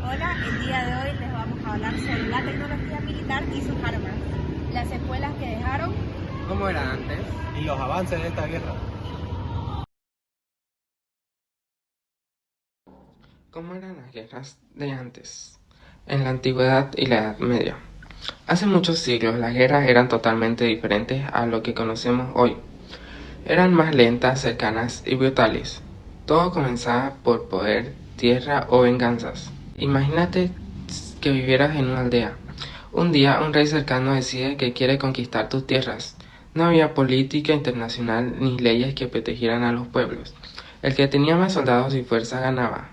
Hola, el día de hoy les vamos a hablar sobre la tecnología militar y sus armas, las secuelas que dejaron. ¿Cómo era antes? Y los avances de esta guerra. ¿Cómo eran las guerras de antes? En la antigüedad y la Edad Media. Hace muchos siglos las guerras eran totalmente diferentes a lo que conocemos hoy. Eran más lentas, cercanas y brutales. Todo comenzaba por poder, tierra o venganzas. Imagínate que vivieras en una aldea. Un día un rey cercano decide que quiere conquistar tus tierras. No había política internacional ni leyes que protegieran a los pueblos. El que tenía más soldados y fuerza ganaba.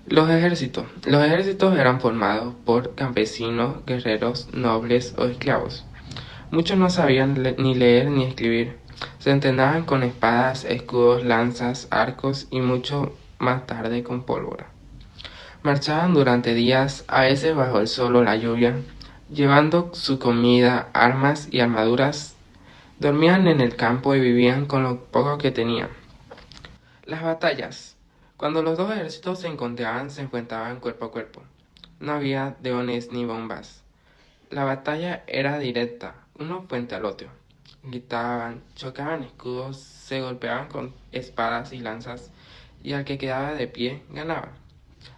Los ejércitos. Los ejércitos eran formados por campesinos, guerreros, nobles o esclavos. Muchos no sabían ni leer ni escribir. Se entrenaban con espadas, escudos, lanzas, arcos y mucho más tarde con pólvora. Marchaban durante días, a veces bajo el sol o la lluvia, llevando su comida, armas y armaduras. Dormían en el campo y vivían con lo poco que tenían. Las batallas. Cuando los dos ejércitos se encontraban, se enfrentaban cuerpo a cuerpo. No había drones ni bombas. La batalla era directa, uno frente al otro. Gritaban, chocaban escudos, se golpeaban con espadas y lanzas, y al que quedaba de pie ganaba.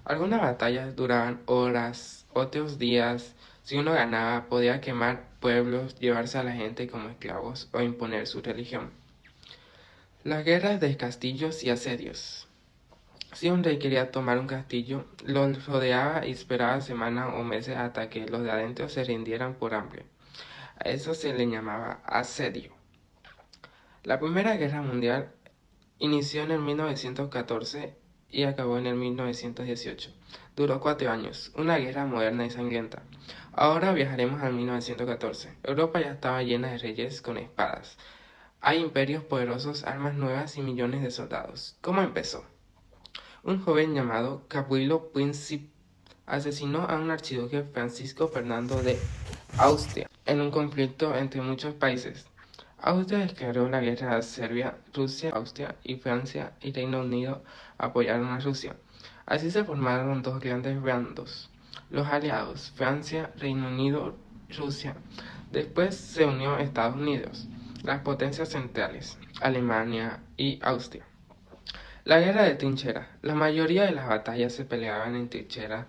Algunas batallas duraban horas, otros días. Si uno ganaba, podía quemar pueblos, llevarse a la gente como esclavos o imponer su religión. Las guerras de castillos y asedios. Si un rey quería tomar un castillo, lo rodeaba y esperaba semanas o meses hasta que los de adentro se rindieran por hambre. A eso se le llamaba asedio. La Primera Guerra Mundial inició en el 1914 y acabó en el 1918. Duró 4 años, una guerra moderna y sangrienta. Ahora viajaremos al 1914. Europa ya estaba llena de reyes con espadas. Hay imperios poderosos, armas nuevas y millones de soldados. ¿Cómo empezó? Un joven llamado Gabrielo Princip asesinó a un archiduque Francisco Fernando de Austria en un conflicto entre muchos países. Austria declaró la guerra a Serbia, Rusia, Austria y Francia y Reino Unido apoyaron a Rusia. Así se formaron dos grandes bandos, los aliados, Francia, Reino Unido, Rusia. Después se unió Estados Unidos, las potencias centrales, Alemania y Austria. La guerra de trinchera. La mayoría de las batallas se peleaban en trincheras,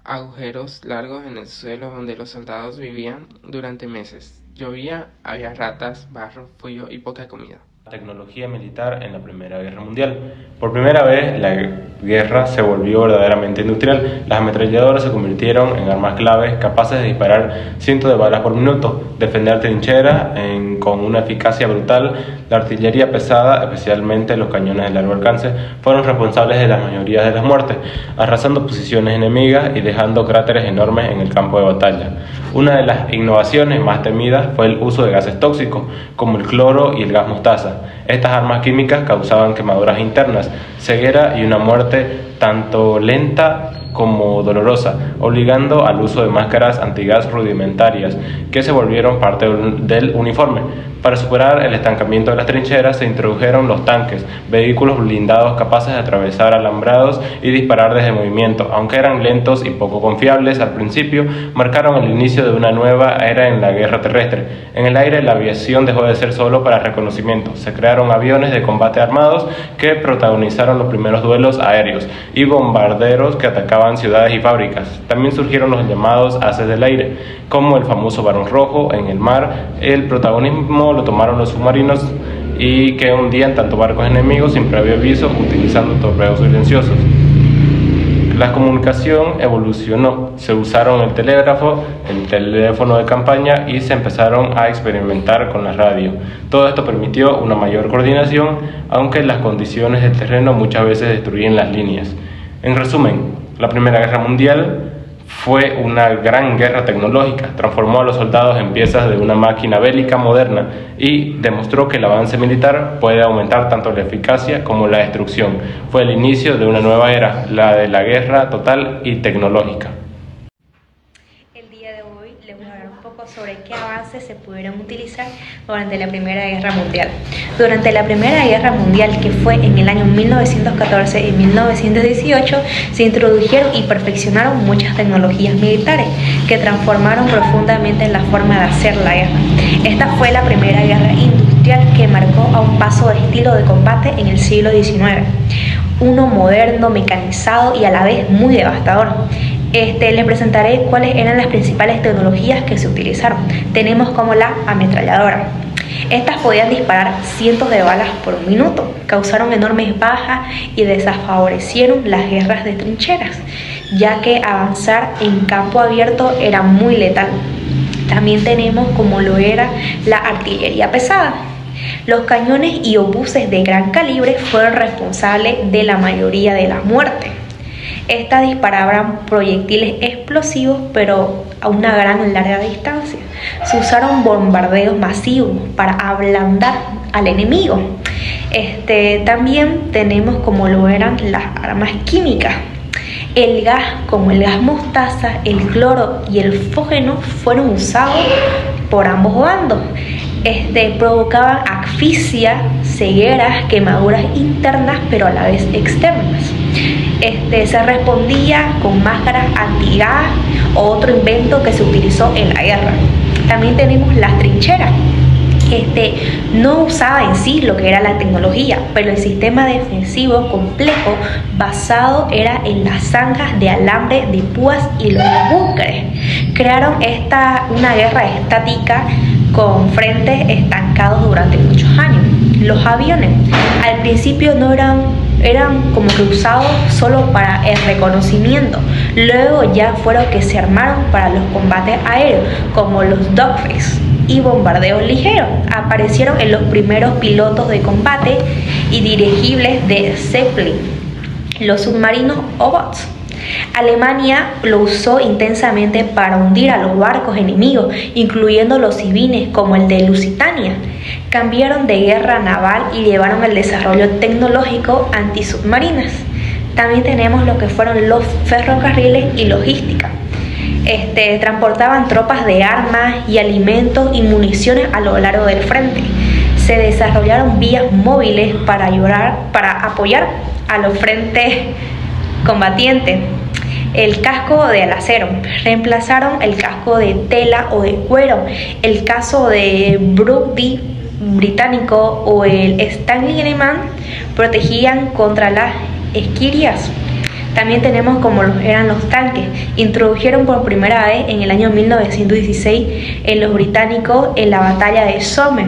agujeros largos en el suelo donde los soldados vivían durante meses. Llovía, había ratas, barro, frío y poca comida. Tecnología militar en la Primera Guerra Mundial. Por primera vez, la guerra se volvió verdaderamente industrial. Las ametralladoras se convirtieron en armas claves capaces de disparar cientos de balas por minuto, defender trincheras con una eficacia brutal. La artillería pesada, especialmente los cañones de largo alcance, fueron responsables de la mayoría de las muertes, arrasando posiciones enemigas y dejando cráteres enormes en el campo de batalla. Una de las innovaciones más temidas fue el uso de gases tóxicos, como el cloro y el gas mostaza. Estas armas químicas causaban quemaduras internas, ceguera y una muerte tanto lenta como dolorosa, obligando al uso de máscaras antigas rudimentarias que se volvieron parte del uniforme. Para superar el estancamiento de las trincheras se introdujeron los tanques, vehículos blindados capaces de atravesar alambrados y disparar desde movimiento. Aunque eran lentos y poco confiables al principio, marcaron el inicio de una nueva era en la guerra terrestre. En el aire la aviación dejó de ser solo para reconocimiento. Se crearon aviones de combate armados que protagonizaron los primeros duelos aéreos y bombarderos que atacaban ciudades y fábricas. También surgieron los llamados haces del aire, como el famoso Barón Rojo en el mar. El protagonismo lo tomaron los submarinos y que hundían tanto barcos enemigos sin previo aviso utilizando torpedos silenciosos. La comunicación evolucionó, se usaron el telégrafo, el teléfono de campaña y se empezaron a experimentar con la radio. Todo esto permitió una mayor coordinación, aunque las condiciones del terreno muchas veces destruían las líneas. En resumen, la Primera Guerra Mundial fue una gran guerra tecnológica, transformó a los soldados en piezas de una máquina bélica moderna y demostró que el avance militar puede aumentar tanto la eficacia como la destrucción. Fue el inicio de una nueva era, la de la guerra total y tecnológica. El día de hoy les voy a hablar un poco sobre qué avances se pudieron utilizar durante la Primera Guerra Mundial. Durante la Primera Guerra Mundial, que fue en el año 1914 y 1918, se introdujeron y perfeccionaron muchas tecnologías militares que transformaron profundamente la forma de hacer la guerra. Esta fue la primera guerra industrial que marcó a un paso de estilo de combate en el siglo XIX. Uno moderno, mecanizado y a la vez muy devastador. Les presentaré cuáles eran las principales tecnologías que se utilizaron. Tenemos como la ametralladora. Estas podían disparar cientos de balas por un minuto, causaron enormes bajas y desfavorecieron las guerras de trincheras, ya que avanzar en campo abierto era muy letal. También tenemos como lo era la artillería pesada. Los cañones y obuses de gran calibre fueron responsables de la mayoría de las muertes. Estas disparaban proyectiles explosivos, pero a una gran larga distancia. Se usaron bombardeos masivos para ablandar al enemigo. También tenemos como lo eran las armas químicas. El gas, como el gas mostaza, el cloro y el fósgeno, fueron usados por ambos bandos. Provocaban asfixia, cegueras, quemaduras internas, pero a la vez externas. Se respondía con máscaras antigas o otro invento que se utilizó en la guerra. También tenemos las trincheras. No usaba en sí lo que era la tecnología, pero el sistema defensivo complejo basado era en las zanjas de alambre de púas y los búnkeres. Crearon una guerra estática con frentes estancados durante muchos años. Los aviones al principio no eran como que usados solo para el reconocimiento, luego ya fueron que se armaron para los combates aéreos, como los dogfights y bombardeos ligeros. Aparecieron en los primeros pilotos de combate y dirigibles de Zeppelin, los submarinos U-boats. Alemania lo usó intensamente para hundir a los barcos enemigos, incluyendo los civiles como el de Lusitania. Cambiaron de guerra naval y llevaron el desarrollo tecnológico antisubmarinas. También tenemos lo que fueron los ferrocarriles y logística. Transportaban tropas de armas y alimentos y municiones a lo largo del frente. Se desarrollaron vías móviles para apoyar a los frentes combatientes. El casco de acero reemplazaron el casco de tela o de cuero. El caso de Brooklyn británico o el Stanley alemán protegían contra las esquirlas. También tenemos como eran los tanques. Introdujeron por primera vez en el año 1916 en los británicos en la batalla de Somme.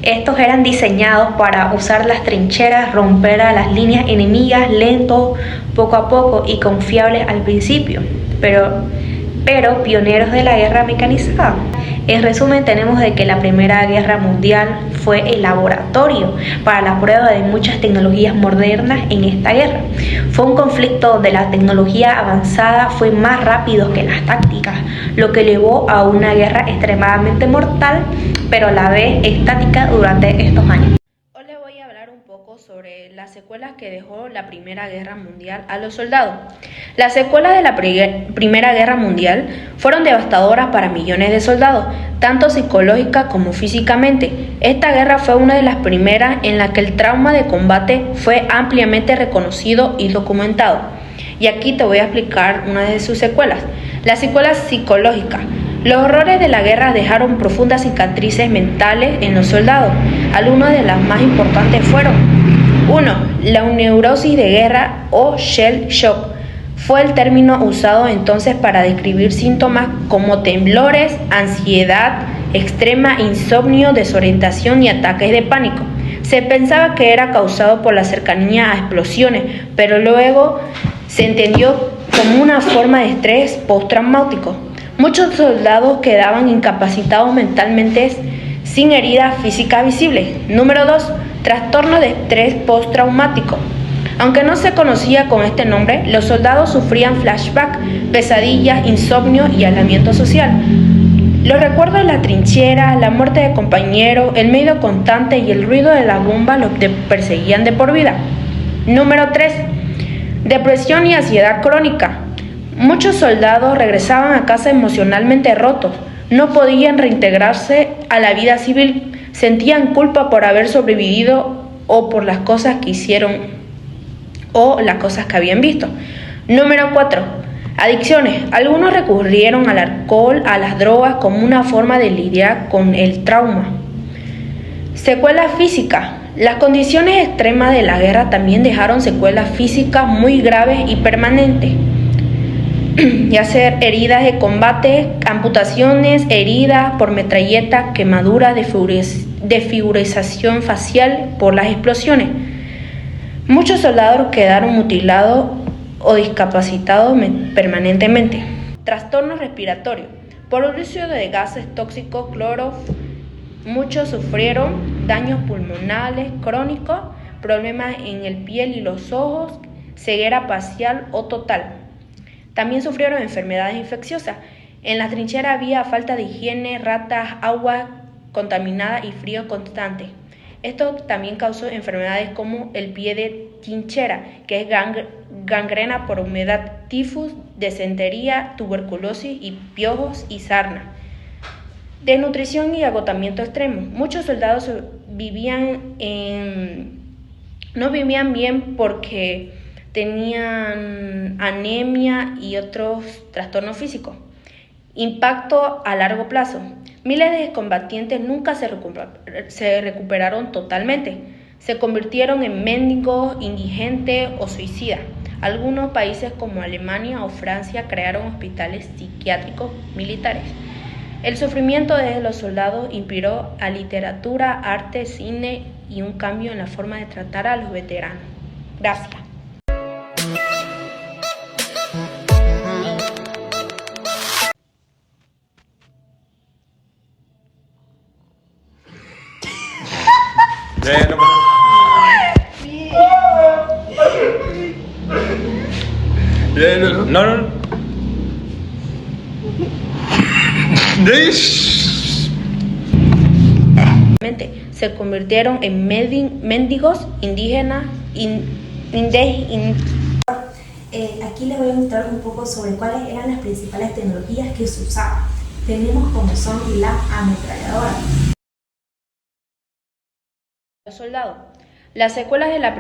Estos eran diseñados para usar las trincheras, romper a las líneas enemigas lentos, poco a poco y confiables al principio, pero pioneros de la guerra mecanizada. En resumen, tenemos de que la Primera Guerra Mundial fue el laboratorio para la prueba de muchas tecnologías modernas en esta guerra. Fue un conflicto donde la tecnología avanzada fue más rápido que las tácticas, lo que llevó a una guerra extremadamente mortal, pero a la vez estática durante estos años. Hoy les voy a hablar un poco sobre las secuelas que dejó la Primera Guerra Mundial a los soldados. Las secuelas de la Primera Guerra Mundial fueron devastadoras para millones de soldados, tanto psicológica como físicamente. Esta guerra fue una de las primeras en la que el trauma de combate fue ampliamente reconocido y documentado. Y aquí te voy a explicar una de sus secuelas. Las secuelas psicológicas. Los horrores de la guerra dejaron profundas cicatrices mentales en los soldados. Algunas de las más importantes fueron: 1. La neurosis de guerra o shell shock. Fue el término usado entonces para describir síntomas como temblores, ansiedad extrema, insomnio, desorientación y ataques de pánico. Se pensaba que era causado por la cercanía a explosiones, pero luego se entendió como una forma de estrés postraumático. Muchos soldados quedaban incapacitados mentalmente sin heridas físicas visibles. Número 2. Trastorno de estrés postraumático. Aunque no se conocía con este nombre, los soldados sufrían flashback, pesadillas, insomnio y aislamiento social. Los recuerdos de la trinchera, la muerte de compañeros, el miedo constante y el ruido de la bomba los perseguían de por vida. Número 3. Depresión y ansiedad crónica. Muchos soldados regresaban a casa emocionalmente rotos, no podían reintegrarse a la vida civil, sentían culpa por haber sobrevivido o por las cosas que hicieron o las cosas que habían visto. Número 4. Adicciones. Algunos recurrieron al alcohol, a las drogas como una forma de lidiar con el trauma. Secuelas físicas. Las condiciones extremas de la guerra también dejaron secuelas físicas muy graves y permanentes, ya sea heridas de combate, amputaciones, heridas por metralleta, quemaduras, desfiguración facial por las explosiones. Muchos soldados quedaron mutilados o discapacitados permanentemente. Trastornos respiratorios. Por el uso de gases tóxicos, cloro, muchos sufrieron daños pulmonares crónicos, problemas en el piel y los ojos, ceguera parcial o total. También sufrieron enfermedades infecciosas. En las trincheras había falta de higiene, ratas, agua contaminada y frío constante. Esto también causó enfermedades como el pie de trinchera, que es gangrena por humedad, tifus, disentería, tuberculosis y piojos y sarna. Desnutrición y agotamiento extremo. Muchos soldados no vivían bien porque tenían anemia y otros trastornos físicos. Impacto a largo plazo. Miles de combatientes nunca se recuperaron totalmente. Se convirtieron en mendigos, indigentes o suicidas. Algunos países como Alemania o Francia crearon hospitales psiquiátricos militares. El sufrimiento de los soldados inspiró a literatura, arte, cine y un cambio en la forma de tratar a los veteranos. Gracias. No. Se convirtieron en mendigos indígenas. Aquí les voy a mostrar un poco sobre cuáles eran las principales tecnologías que se usaban. Tenemos como son la ametralladora. Los soldados. Las secuelas de la